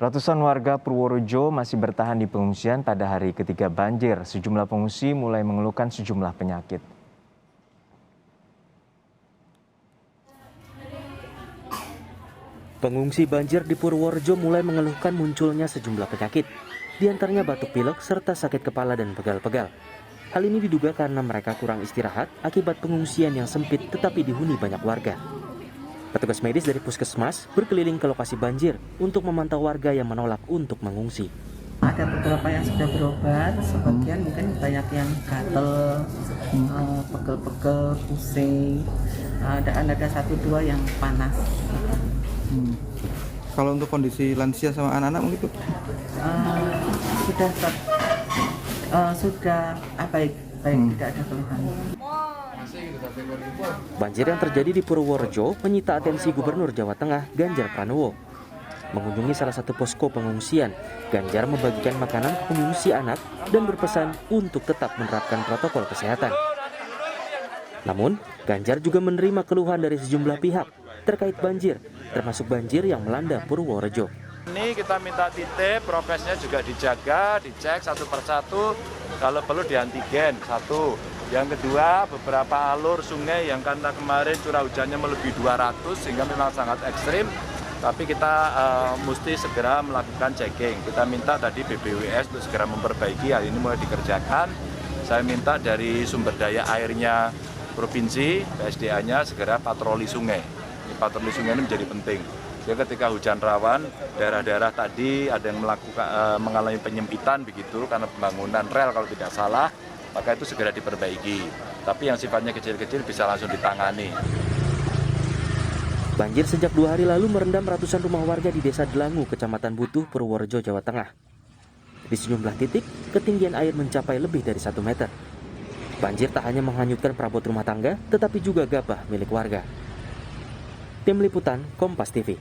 Ratusan warga Purworejo masih bertahan di pengungsian pada hari ketiga banjir. Sejumlah pengungsi mulai mengeluhkan sejumlah penyakit. Pengungsi banjir di Purworejo mulai mengeluhkan munculnya sejumlah penyakit, di antaranya batuk pilek serta sakit kepala dan pegal-pegal. Hal ini diduga karena mereka kurang istirahat akibat pengungsian yang sempit tetapi dihuni banyak warga. Petugas medis dari puskesmas berkeliling ke lokasi banjir untuk memantau warga yang menolak untuk mengungsi. Ada beberapa yang sudah berobat, sebagian mungkin banyak yang gatel, pegel-pegel, pusing. Ada satu dua yang panas. Kalau untuk kondisi lansia sama anak-anak mungkin Sudah baik, tidak ada keluhan. Banjir yang terjadi di Purworejo menyita atensi Gubernur Jawa Tengah Ganjar Pranowo. Mengunjungi salah satu posko pengungsian, Ganjar membagikan makanan ke pengungsi anak dan berpesan untuk tetap menerapkan protokol kesehatan. Namun, Ganjar juga menerima keluhan dari sejumlah pihak terkait banjir, termasuk banjir yang melanda Purworejo. Ini kita minta titip, prokesnya juga dijaga, dicek satu persatu, kalau perlu di antigen, satu. Yang kedua, beberapa alur sungai yang karena kemarin curah hujannya melebihi 200 sehingga memang sangat ekstrim, tapi kita mesti segera melakukan checking. Kita minta tadi BPWS untuk segera memperbaiki, hal ini mulai dikerjakan. Saya minta dari sumber daya airnya provinsi, PSDA-nya segera patroli sungai. Ini patroli sungai ini menjadi penting. Jadi ketika hujan rawan, daerah-daerah tadi ada yang mengalami penyempitan begitu karena pembangunan rel kalau tidak salah, maka itu segera diperbaiki. Tapi yang sifatnya kecil-kecil bisa langsung ditangani. Banjir sejak 2 hari lalu merendam ratusan rumah warga di Desa Delangu, Kecamatan Butuh, Purworejo, Jawa Tengah. Di sejumlah titik, ketinggian air mencapai lebih dari 1 meter. Banjir tak hanya menghanyutkan perabot rumah tangga, tetapi juga gabah milik warga. Tim Liputan, Kompas TV.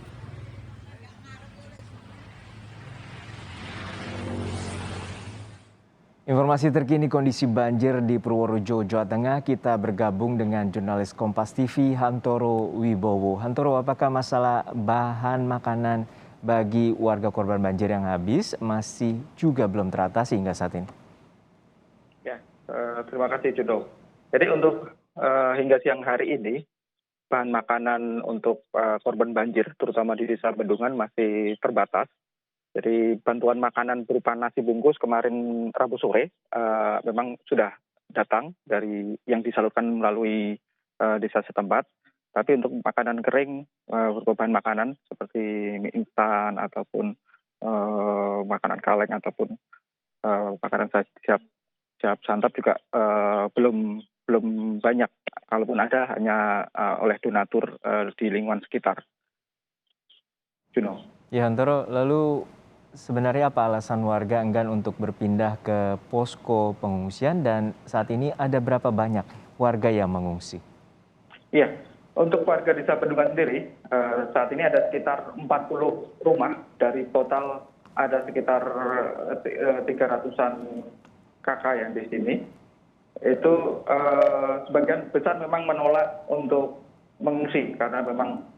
Informasi terkini kondisi banjir di Purworejo, Jawa Tengah, kita bergabung dengan jurnalis Kompas TV Hantoro Wibowo. Hantoro, apakah masalah bahan makanan bagi warga korban banjir yang habis masih juga belum teratasi hingga saat ini? Ya, terima kasih Judo. Jadi untuk hingga siang hari ini, bahan makanan untuk korban banjir, terutama di Desa Bendungan masih terbatas. Jadi bantuan makanan berupa nasi bungkus kemarin Rabu sore memang sudah datang dari yang disalurkan melalui desa setempat. Tapi untuk makanan kering berupa bahan makanan seperti mie instan ataupun makanan kaleng ataupun makanan siap santap juga belum banyak. Kalaupun ada hanya oleh donatur di lingkungan sekitar. Juno. Ya Hantoro, lalu sebenarnya apa alasan warga enggan untuk berpindah ke posko pengungsian dan saat ini ada berapa banyak warga yang mengungsi? Iya, untuk warga Desa Bendungan sendiri saat ini ada sekitar 40 rumah dari total ada sekitar 300-an kakak yang di sini. Itu sebagian besar memang menolak untuk mengungsi karena memang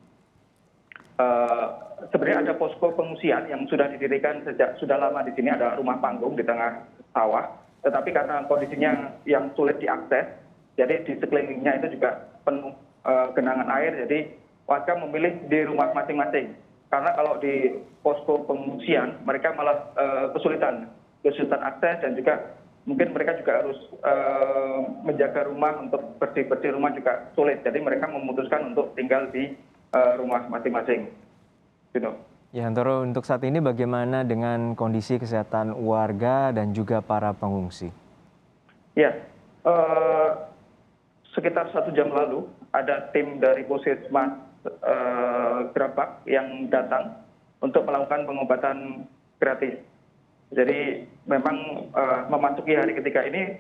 sebenarnya ada posko pengungsian yang sudah didirikan sejak sudah lama di sini, ada rumah panggung di tengah sawah. Tetapi karena kondisinya yang sulit diakses, jadi di sekelilingnya itu juga penuh genangan air, jadi warga memilih di rumah masing-masing. Karena kalau di posko pengungsian mereka malah kesulitan akses dan juga mungkin mereka juga harus menjaga rumah, untuk bersih-bersih rumah juga sulit. Jadi mereka memutuskan untuk tinggal di rumah masing-masing. Gitu. Ya Hantoro, untuk saat ini bagaimana dengan kondisi kesehatan warga dan juga para pengungsi? Ya, sekitar 1 jam lalu ada tim dari Puskesmas Gerabak yang datang untuk melakukan pengobatan gratis. Jadi memang memasuki hari ketiga ini,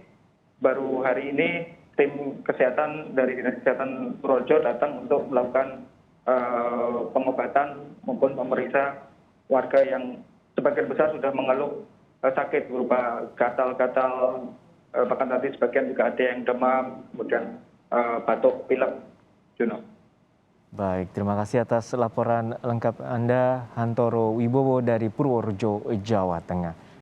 baru hari ini tim kesehatan dari Dinas Kesehatan Purworejo datang untuk melakukan pengobatan maupun memeriksa warga yang sebagian besar sudah mengeluh sakit berupa gatal-gatal, bahkan tadi sebagian juga ada yang demam, kemudian batuk pilek. Juno. Baik, terima kasih atas laporan lengkap Anda, Hantoro Wibowo dari Purworejo, Jawa Tengah.